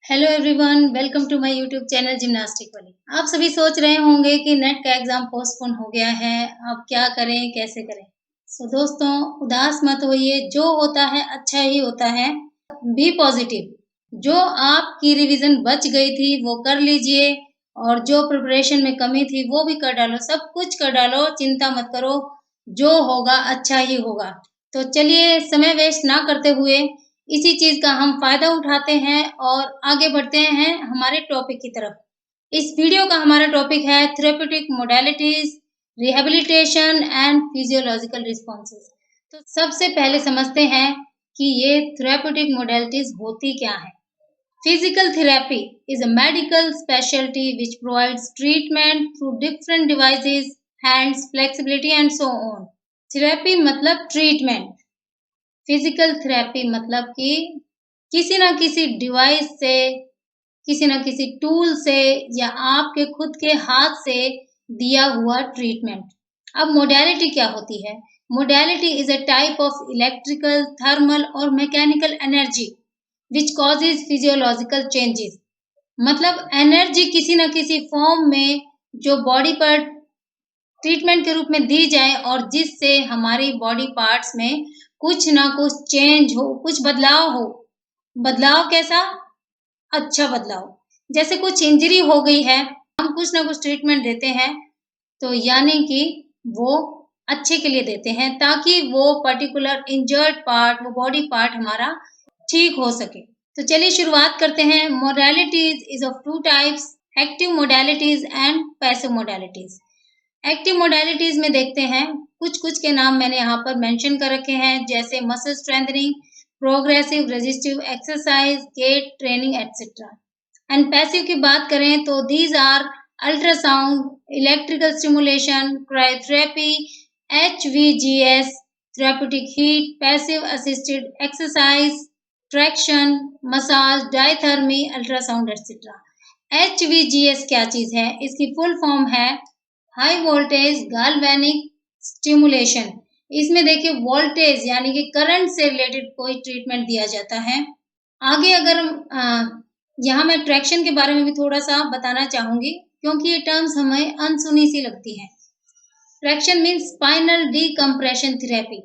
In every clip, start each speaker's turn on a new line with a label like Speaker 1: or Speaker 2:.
Speaker 1: Hello everyone, welcome to my YouTube channel gymnastic वाली। आप सभी सोच रहे होंगे कि नेट का एग्जाम पोस्टपोन हो गया है, अब क्या करें, कैसे करें। दोस्तों, उदास मत होइए, जो होता है अच्छा ही होता है। Be positive. जो आपकी रिवीजन बच गई थी वो कर लीजिए, और जो प्रिपरेशन में कमी थी वो भी कर डालो, सब कुछ कर डालो, चिंता मत करो। जो होगा अच्छा ही होगा। तो चलिए, समय वेस्ट ना करते हुए इसी चीज का हम फायदा उठाते हैं और आगे बढ़ते हैं हमारे टॉपिक की तरफ। इस वीडियो का हमारा टॉपिक है therapeutic modalities, rehabilitation and physiological responses. तो सबसे पहले समझते हैं कि ये थेरेप्यूटिक मोडालिटीज होती क्या है। Physical therapy is a medical specialty which provides treatment through different devices, hands, flexibility and so on. Therapy मतलब treatment, फिजिकल थेरेपी मतलब कि किसी ना किसी डिवाइस से, किसी ना किसी टूल से या आपके खुद के हाथ से दिया हुआ ट्रीटमेंट। अब मोडालिटी क्या होती है? Modality is a type of electrical, thermal और mechanical energy which causes physiological changes. मतलब एनर्जी किसी न किसी फॉर्म में जो बॉडी पर ट्रीटमेंट के रूप में दी जाए और जिससे हमारी बॉडी पार्ट्स में कुछ ना कुछ चेंज हो, कुछ बदलाव हो। बदलाव कैसा? अच्छा बदलाव। जैसे कुछ इंजरी हो गई है, हम कुछ ना कुछ ट्रीटमेंट देते हैं, तो यानी कि वो अच्छे के लिए देते हैं ताकि वो पर्टिकुलर इंजर्ड पार्ट, वो बॉडी पार्ट हमारा ठीक हो सके। तो चलिए शुरुआत करते हैं। Modalities is of two types, active modalities and passive modalities. Active modalities में देखते हैं, कुछ कुछ के नाम मैंने यहाँ पर मेंशन कर रखे हैं, जैसे muscle strengthening, progressive resistive exercise, gait training etcetera. And passive की बात करें तो these are ultrasound, electrical stimulation, cryotherapy, HVGS, therapeutic heat, passive assisted exercise, traction, massage, diathermy, ultrasound etcetera. HVGS क्या चीज है? इसकी फुल फॉर्म है हाई वोल्टेज गैल्वेनिक स्टिमुलेशन। इसमें देखिए वोल्टेज यानी कि करंट से रिलेटेड कोई ट्रीटमेंट दिया जाता है। आगे अगर यहाँ मैं ट्रैक्शन के बारे में भी थोड़ा सा बताना चाहूंगी, क्योंकि ये टर्म्स हमें अनसुनी सी लगती है। Traction means spinal decompression therapy.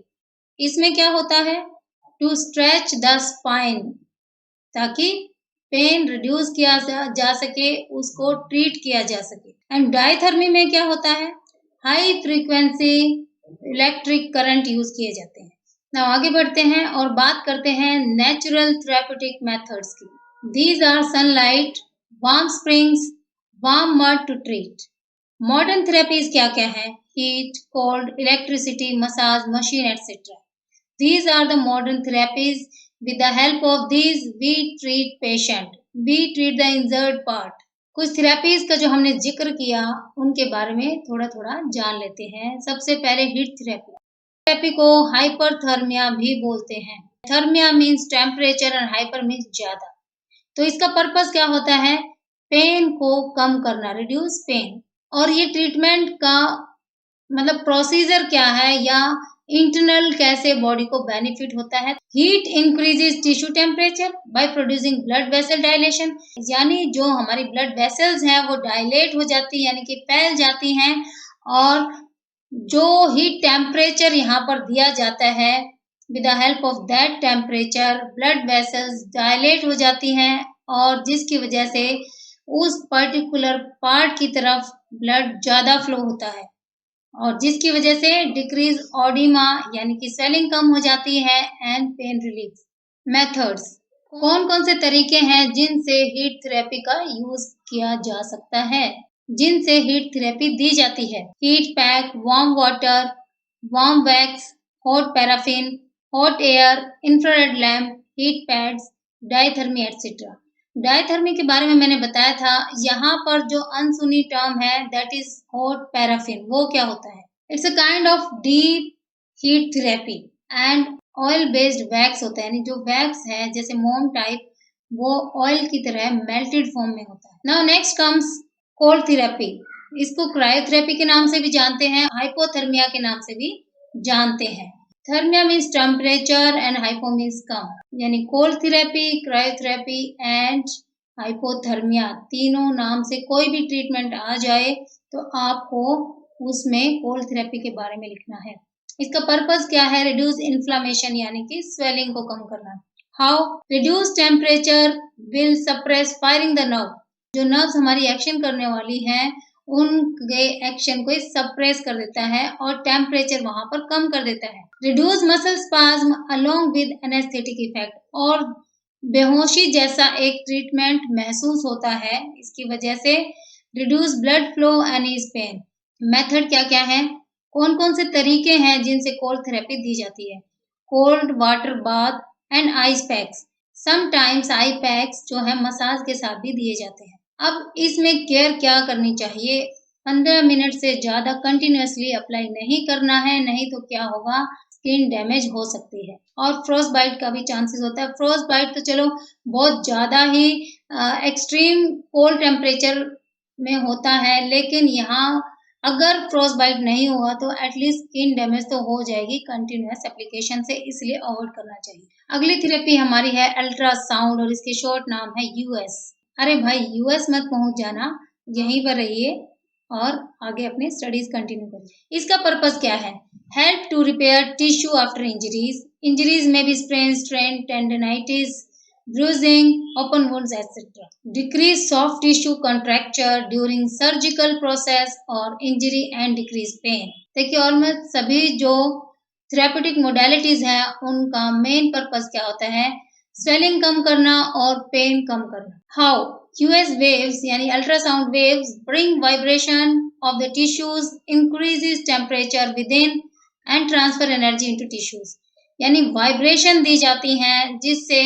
Speaker 1: इसमें क्या होता है? टू स्ट्रेच द स्पाइन, ताकि पेन रिड्यूस किया जा सके, उसको ट्रीट किया जा सके। एंड डायथर्मी में क्या होता है? High frequency electric current use किए जाते हैं। ना आगे बढ़ते हैं और बात करते हैं नेचुरल थेरेप्यूटिक मेथड्स की। These are sunlight, warm springs, warm mud to treat. Modern therapies क्या क्या है? Heat, cold, electricity, massage, machine etcetera. These are the modern therapies. With the help of these, we treat patient. We treat the injured part. कुछ therapies का जो हमने जिक्र किया उनके बारे में थोड़ा थोड़ा जान लेते हैं। सबसे पहले हीट थेरेपी। थेरेपी को हाइपरथर्मिया भी बोलते हैं। थर्मिया मीन्स टेम्परेचर और हाइपर मीन्स ज्यादा। तो इसका पर्पस क्या होता है? पेन को कम करना, रिड्यूस पेन। और ये ट्रीटमेंट का मतलब प्रोसीजर क्या है या इंटरनल कैसे बॉडी को बेनिफिट होता है। Heat increases tissue temperature by producing blood vessel dilation. यानी जो हमारी ब्लड वेसल्स हैं वो डायलेट हो जाती है, यानी कि फैल जाती हैं। और जो हीट टेम्परेचर यहाँ पर दिया जाता है, with the help of that temperature blood vessels dilate हो जाती हैं, और जिसकी वजह से उस पर्टिकुलर पार्ट की तरफ ब्लड ज्यादा फ्लो होता है, और जिसकी वजह से डिक्रीज ऑडिमा यानी कि स्वेलिंग कम हो जाती है, एंड पेन रिलीफ। मेथड्स, कौन कौन से तरीके हैं जिनसे हीट थेरेपी का यूज किया जा सकता है, जिनसे हीट थेरेपी दी जाती है? Heat pack, warm water, warm wax, hot paraffin, hot air, infrared lamp, heat pads, diathermy etcetera. Diathermy के बारे में मैंने बताया था। यहाँ पर जो अनसुनी टर्म है दैट इज हॉट पैराफिन। वो क्या होता है? It's a kind of deep heat therapy and oil based wax होता है, यानी जो वैक्स है जैसे मोम टाइप, वो ऑयल की तरह मेल्टेड फॉर्म में होता है। Now next comes cold therapy. इसको क्रायोथेरेपी के नाम से भी जानते हैं, हाइपोथर्मिया के नाम से भी जानते हैं। Thermia means temperature and hypo means कम, यानी cold therapy, cryotherapy and hypothermia, तीनों नाम से कोई भी ट्रीटमेंट आ जाए तो आपको उसमें कोल्ड थेरेपी के बारे में लिखना है। इसका पर्पस क्या है? रिड्यूस इन्फ्लामेशन यानी कि स्वेलिंग को कम करना। How? Reduce temperature will suppress firing the nerve. जो नर्व्स हमारी एक्शन करने वाली हैं उनके एक्शन को सप्रेस कर देता है और टेम्परेचर वहां पर कम कर देता है। Reduce muscle spasm along with anaesthetic effect, और बेहोशी जैसा एक ट्रीटमेंट महसूस होता है इसकी वजह से। Reduce blood flow and ease pain. Method क्या क्या है, कौन कौन से तरीके हैं जिनसे कोल्ड थेरेपी दी जाती है? Cold water bath and ice packs. Sometimes I PACS जो है मसाज के साथ भी दिए जाते हैं। अब इसमें केयर क्या करनी चाहिए? 15 मिनट से ज्यादा कंटिन्यूअसली अप्लाई नहीं करना है, नहीं तो क्या होगा, स्किन डैमेज हो सकती है और फ्रोस्ट बाइट का भी चांसेस होता है। फ्रोस्ट बाइट तो चलो बहुत ज्यादा ही एक्सट्रीम कोल्ड टेम्परेचर में होता है, लेकिन यहाँ अगर फ्रोस्ट बाइट नहीं हुआ तो एटलीस्ट स्किन डैमेज तो हो जाएगी कंटिन्यूअस एप्लीकेशन से, इसलिए अवॉइड करना चाहिए। अगली थेरेपी हमारी है अल्ट्रासाउंड और इसके शॉर्ट नाम है यूएस। अरे भाई यूएस मत पहुंच जाना, यहीं पर रहिए और आगे अपनी स्टडीज कंटिन्यू करिए। इसका पर्पस क्या है? Help to repair tissue after injuries. Injuries में भी sprain, strain, tendinitis, bruising, open wounds, etc. Decrease soft tissue contracture during surgical process और injury and decrease pain। देखिए ऑलमोस्ट सभी जो थेरेप्यूटिक मोडेलिटीज हैं उनका मेन पर्पस क्या होता है? स्वेलिंग कम करना और पेन कम करना। हाउ? यूएस वेव्स यानी ultrasound waves bring vibration of the tissues, increases temperature with in and transfer energy into tissues. यानी वाइब्रेशन दी जाती हैं जिससे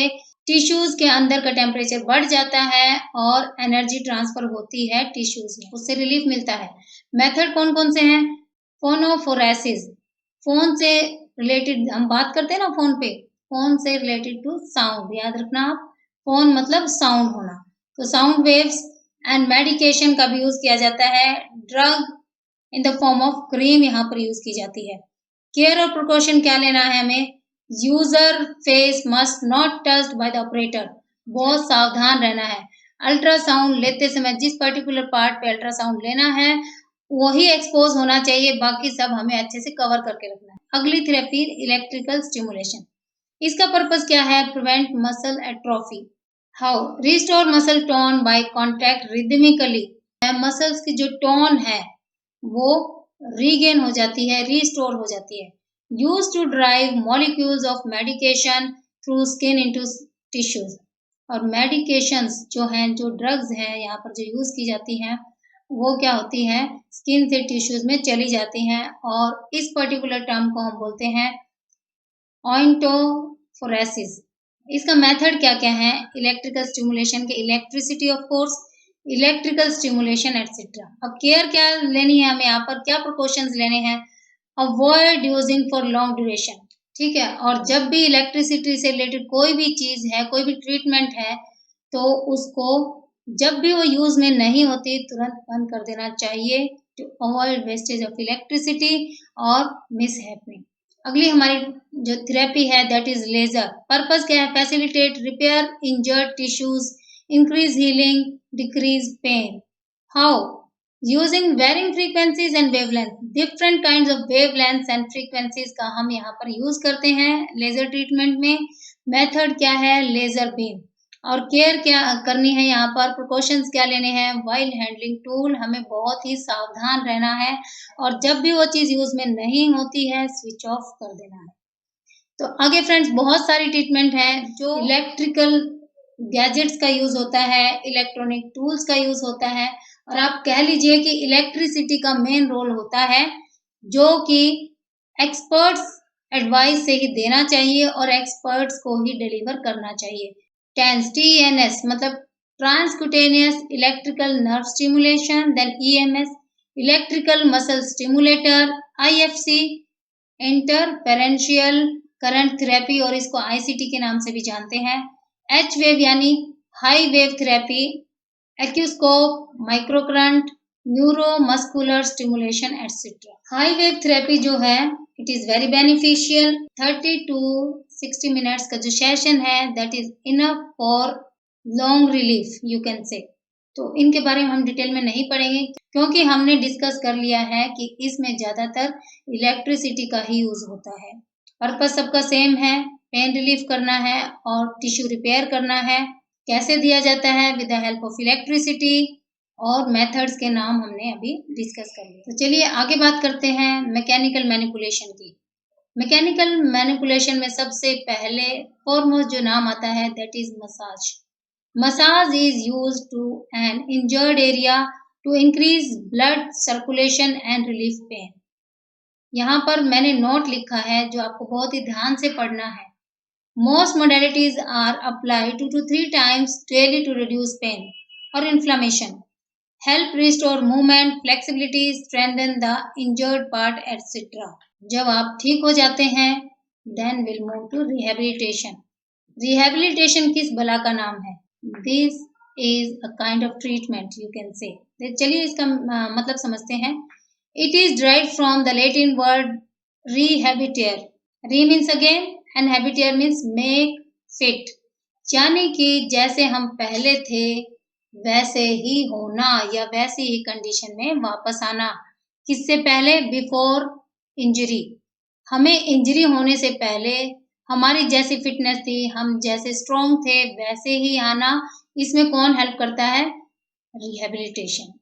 Speaker 1: टिश्यूज के अंदर का टेम्परेचर बढ़ जाता है और एनर्जी ट्रांसफर होती है टिश्यूज में, उससे रिलीफ मिलता है। मेथड कौन कौन से हैं? फोनोफोरेसिस, फोन से रिलेटेड हम बात करते हैं ना, फोन पे, फोन से रिलेटेड टू साउंड, याद रखना आप, फोन मतलब साउंड होना, तो साउंड वेव्स एंड मेडिकेशन का भी यूज किया जाता है। Drug in the form of cream यहाँ पर यूज की जाती है। केयर और प्रिकॉशन क्या लेना है हमें? User face must not touched by the operator, बहुत सावधान रहना है। अल्ट्रासाउंड लेते समय जिस पर्टिकुलर पार्ट पे अल्ट्रासाउंड लेना है वही एक्सपोज होना चाहिए, बाकी सब हमें अच्छे से कवर करके रखना है। अगली थेरेपी इलेक्ट्रिकल स्टिमुलेशन। इसका पर्पस क्या है? Prevent muscle atrophy. How? Restore muscle tone by contact rhythmically. Muscles की जो टोन है वो रीगेन हो जाती है, रिस्टोर हो जाती है। Used to drive molecules of medication through skin into tissues। और medications जो हैं, जो ड्रग्स हैं यहाँ पर जो यूज की जाती हैं वो क्या होती हैं? स्किन से टिश्यूज में चली जाती हैं और इस पर्टिकुलर टर्म को हम बोलते हैं ऑइंटोफोरेसिस। इसका मेथड क्या क्या है? इलेक्ट्रिकल स्टिमुलेशन के elasticity of course, electrical stimulation etcetera. अब केयर क्या लेनी है हमें, यहाँ पर क्या प्रिकॉशंस लेने हैं? Avoid using for long duration, ठीक है। और जब भी इलेक्ट्रिसिटी से रिलेटेड कोई भी चीज है, कोई भी ट्रीटमेंट है, तो उसको जब भी वो यूज में नहीं होती तुरंत बंद कर देना चाहिए, to avoid wastage of electricity और मिस हैपनिंग। अगली हमारी जो थेरेपी है दैट इज लेजर। पर्पस क्या है? Facilitate repair injured tissues, increase healing, decrease pain. How? Using varying frequencies and wavelength, different kinds of wavelengths and frequencies का हम यहाँ पर यूज करते हैं लेजर ट्रीटमेंट में। मेथड क्या है? Laser beam. और केयर क्या करनी है यहाँ पर, प्रिकॉशंस क्या लेने हैं? वाइल हैंडलिंग टूल, हमें बहुत ही सावधान रहना है और जब भी वो चीज यूज में नहीं होती है स्विच ऑफ कर देना है। तो आगे फ्रेंड्स बहुत सारी ट्रीटमेंट है जो इलेक्ट्रिकल गैजेट्स का यूज होता है, इलेक्ट्रॉनिक टूल्स का यूज होता है, और आप कह लीजिए कि इलेक्ट्रिसिटी का मेन रोल होता है जो कि एक्सपर्ट्स एडवाइस से ही देना चाहिए और एक्सपर्ट्स को ही डिलीवर करना चाहिए। टेंस, TNS मतलब transcutaneous electrical nerve stimulation, then EMS electrical muscle stimulator, IFC interferential current therapy और इसको ICT के नाम से भी जानते हैं। H वेव यानी high wave therapy, acuscope, microcurrent, neuromuscular stimulation etcetera. High wave therapy जो है it is very beneficial. 30 to 60 minutes का जो सेशन है that is enough for long relief you can say. तो इनके बारे में हम डिटेल में नहीं पढ़ेंगे क्योंकि हमने डिस्कस कर लिया है कि इसमें ज़्यादातर इलेक्ट्रिसिटी का ही यूज़ होता है। पर्पस सबका सेम है, पेन रिलीफ करना है और टिश्यू रिपेयर करना है। कैसे दिया जाता है? With the help of electricity, और मेथड्स के नाम हमने अभी डिस्कस कर लिए। तो चलिए आगे बात करते हैं मैकेनिकल मैनिपुलेशन की। मैकेनिकल मैनिपुलेशन में सबसे पहले फॉरमोस्ट जो नाम आता है that is massage. Massage is used to an injured area to increase blood circulation and relief pain. यहाँ पर मैंने नोट लिखा है जो आपको बहुत ही ध्यान से पढ़ना है। Most modalities are applied 2 to 3 times daily to reduce pain or inflammation, help restore movement, flexibility, strengthen the injured part, etc. जब आप ठीक हो जाते हैं then we'll move to rehabilitation. Rehabilitation किस बला का नाम है? This is a kind of treatment you can say. चलिए इसका मतलब समझते हैं। It is derived from the Latin word rehabilitere. Re means again and habitare means make fit. यानी कि जैसे हम पहले थे वैसे ही होना या वैसी ही कंडीशन में वापस आना। किससे पहले? Before injury. हमें इंजरी होने से पहले हमारी जैसी फिटनेस थी, हम जैसे स्ट्रॉन्ग थे वैसे ही आना। इसमें कौन हेल्प करता है? Rehabilitation.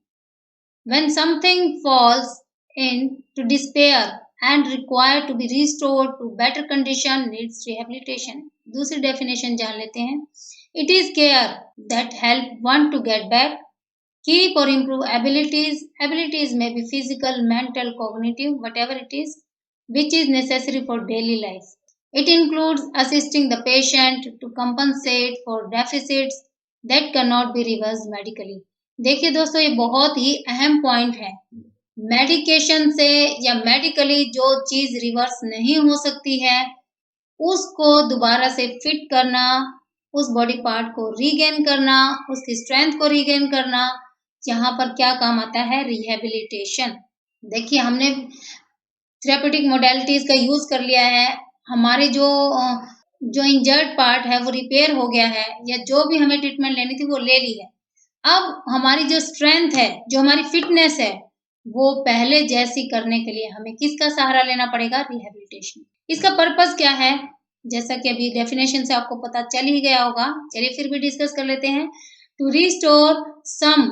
Speaker 1: When something falls into despair and required to be restored to better condition needs rehabilitation. दूसरी डेफिनेशन जान लेते हैं। It is care that help one to get back, keep or improve abilities. Abilities may be physical, mental, cognitive, whatever it is, which is necessary for daily life. It includes assisting the patient to compensate for deficits that cannot be reversed medically. देखिए दोस्तों, ये बहुत ही अहम point है। Medication से या medically जो चीज रिवर्स नहीं हो सकती है उसको दोबारा से फिट करना, उस बॉडी पार्ट को रीगेन करना, उसकी स्ट्रेंथ को रीगेन करना, यहाँ पर क्या काम आता है? रिहेबिलिटेशन। देखिए हमने थेरेप्यूटिक मोडेलिटीज का यूज कर लिया है। हमारे जो इंजर्ड पार्ट है वो रिपेयर हो गया है या जो भी हमें ट्रीटमेंट लेनी थी वो ले ली है। अब हमारी जो स्ट्रेंथ है, जो हमारी फिटनेस है, वो पहले जैसी करने के लिए हमें किसका सहारा लेना पड़ेगा? रिहेबिलिटेशन। इसका पर्पस क्या है? जैसा कि अभी डेफिनेशन से आपको पता चल ही गया होगा, चलिए फिर भी डिस्कस कर लेते हैं। टू रिस्टोर सम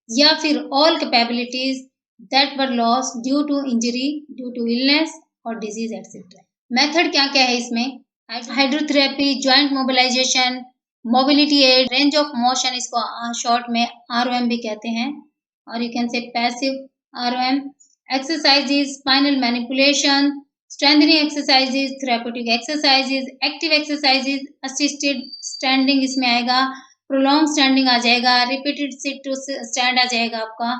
Speaker 1: या फिर all capabilities that were lost due to injury, due to illness और डिजीज एक्सेट्रा। मेथड क्या क्या है इसमें? Hydrotherapy, joint mobilisation, mobility aid, range of motion, इसको शॉर्ट में ROM भी कहते हैं, और you can say passive ROM, exercises, spinal manipulation, strengthening exercises, therapeutic exercises, active exercises, assisted standing इसमें आएगा, प्रोलॉन्ग स्टैंडिंग आ जाएगा, रिपीटेड सिट टू स्टैंड आ जाएगा आपका,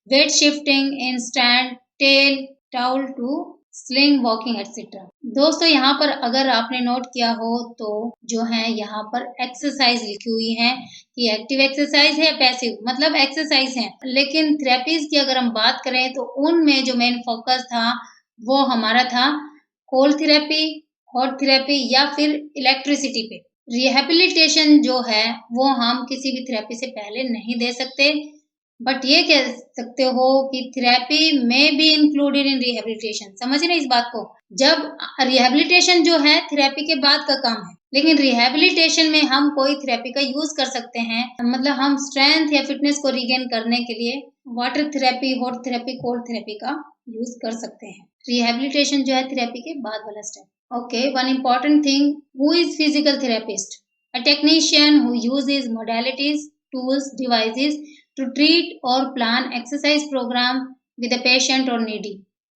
Speaker 1: weight shifting in stand, tail towel to sling walking etcetera. दोस्तों यहाँ पर अगर आपने नोट किया हो तो जो है यहाँ पर एक्सरसाइज लिखी हुई है कि एक्टिव एक्सरसाइज है, पैसिव मतलब एक्सरसाइज है। लेकिन थेरेपीज की अगर हम बात करें तो उनमें जो मेन फोकस था वो हमारा था कोल्ड थेरेपी, हॉट थेरेपी या फिर इलेक्ट्रिसिटी पे। रिहेबिलिटेशन जो है वो हम किसी भी थेरेपी से पहले नहीं दे सकते, बट ये कह सकते हो कि थेरेपी में बी इंक्लूडेड इन रिहेबिलिटेशन। समझ रहे इस बात को? जब रिहेबिलिटेशन जो है थेरेपी के बाद का काम है, लेकिन रिहेबिलिटेशन में हम कोई थेरेपी का यूज कर सकते हैं। मतलब हम स्ट्रेंथ या फिटनेस को रीगेन करने के लिए water therapy, hot therapy, cold therapy का यूज कर सकते हैं। रिहेबिलिटेशन जो है थेरेपी के बाद वाला step. Okay, one important thing, who is physical therapist? A technician who uses modalities, tools, devices to treat or plan exercise program with a patient or needy।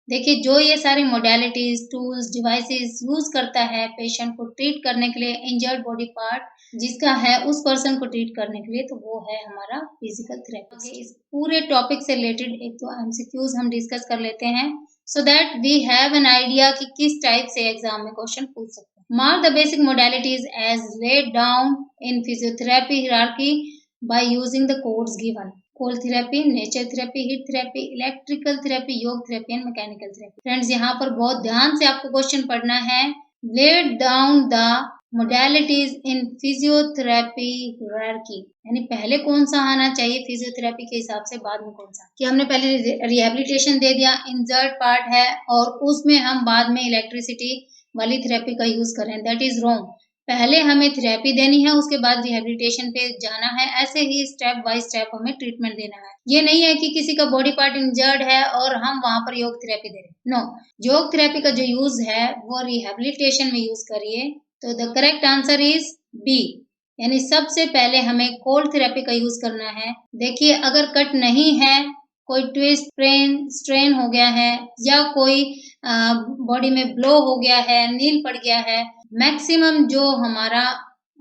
Speaker 1: देखिए जो ये सारे मोडेलिटीज, टूल्स, डिवाइसेस यूज करता है patient को treat करने के लिए, इंजर्ड बॉडी पार्ट जिसका है उस पर्सन को ट्रीट करने के लिए, तो वो है हमारा फिजिकल थेरेपिस्ट। इस पूरे टॉपिक से रिलेटेड एक तो MCQs हम डिस्कस कर लेते हैं so that we have an idea कि किस टाइप से एग्जाम में क्वेश्चन पूछ सकते हैं। Mark the basic modalities as laid down in physiotherapy hierarchy by using the codes given: cold therapy, nature therapy, heat therapy, electrical therapy, योग therapy and mechanical therapy। Friends यहाँ पर बहुत ध्यान से आपको क्वेश्चन पढ़ना है। laid down the modalities in physiotherapy hierarchy, यानी पहले कौन सा आना चाहिए फिजियोथेरेपी के हिसाब से, बाद में कौन सा। कि हमने पहले रिहेबिलिटेशन दे दिया, इंजर्ड पार्ट है और उसमें हम बाद में इलेक्ट्रिसिटी वाली थेरेपी का यूज करें, दैट इज रॉन्ग। पहले हमें थेरेपी देनी है, उसके बाद रिहेबिलिटेशन पे जाना है, ऐसे ही स्टेप बाय स्टेप हमें ट्रीटमेंट देना है। ये नहीं है कि किसी का बॉडी पार्ट इंजर्ड है और हम वहां पर योग थेरेपी दे रहे हैं, नो। योग थेरेपी का जो यूज है वो रिहेबिलिटेशन में यूज करिए। तो the correct answer is B, यानी सबसे पहले हमें कोल्ड थेरेपी का यूज करना है। देखिए अगर कट नहीं है, कोई ट्विस्ट स्ट्रेन हो गया है या कोई बॉडी में ब्लो हो गया है, नील पड़ गया है, मैक्सिमम जो हमारा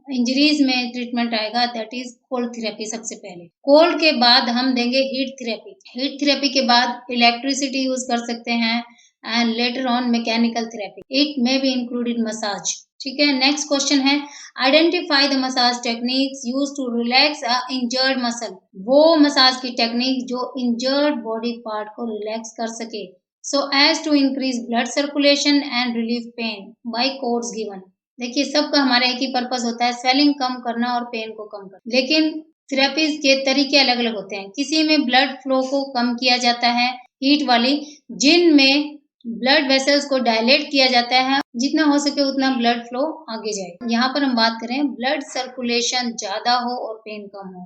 Speaker 1: इंजरीज में ट्रीटमेंट आएगा दैट इज कोल्ड थेरेपी। सबसे पहले कोल्ड के बाद हम देंगे हीट थेरेपी। हीट थेरेपी के बाद इलेक्ट्रिसिटी यूज कर सकते हैं and later on mechanical therapy, it may be included massage. ठीक है, नेक्स्ट क्वेश्चन है identify the massage techniques used to relax a injured muscle. वो मसाज की टेक्निक जो इंजर्ड बॉडी पार्ट को रिलैक्स कर सके, so as to increase blood circulation and relieve pain by course given. देखिए सबका हमारा एक ही पर्पस होता है, स्वेलिंग कम करना और पेन को कम करना, लेकिन थेरेपीज के तरीके अलग अलग होते हैं। किसी में ब्लड फ्लो को कम किया जाता है हीट वाली, जिनमें ब्लड वेसल्स को डायलेट किया जाता है, जितना हो सके उतना ब्लड फ्लो आगे जाए। यहाँ पर हम बात करें ब्लड सर्कुलेशन ज्यादा हो और पेन कम हो,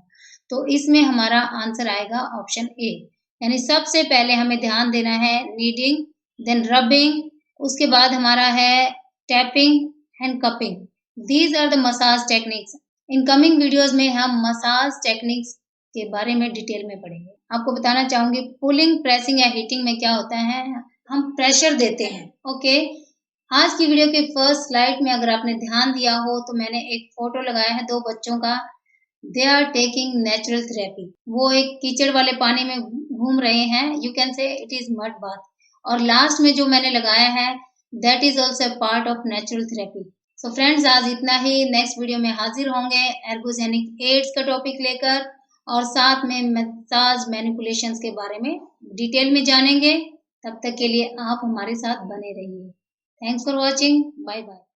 Speaker 1: तो इसमें हमारा आंसर आएगा ऑप्शन ए। यानी सबसे पहले हमें ध्यान देना है नीडिंग, देन रबिंग, उसके बाद हमारा है tapping and cupping. These are the massage techniques. In coming videos में हम मसाज टेक्निक्स के बारे में डिटेल में पढ़ेंगे। आपको बताना चाहूंगी पुलिंग, प्रेसिंग या हीटिंग में क्या होता है, हम प्रेशर देते हैं। ओके, आज की वीडियो के फर्स्ट स्लाइड में अगर आपने ध्यान दिया हो तो मैंने एक फोटो लगाया है दो बच्चों का, they are taking natural therapy. वो एक कीचड़ वाले पानी में घूम रहे हैं, you can say it is mud bath. और लास्ट में जो मैंने लगाया है that is also part of natural therapy. So friends आज इतना ही, नेक्स्ट वीडियो में हाजिर होंगे एर्गोजेनिक एड्स का टॉपिक लेकर और साथ में मसाज मैनिपुलेशंस के बारे में डिटेल में जानेंगे। तब तक के लिए आप हमारे साथ बने रहिए। Thanks for watching, bye bye.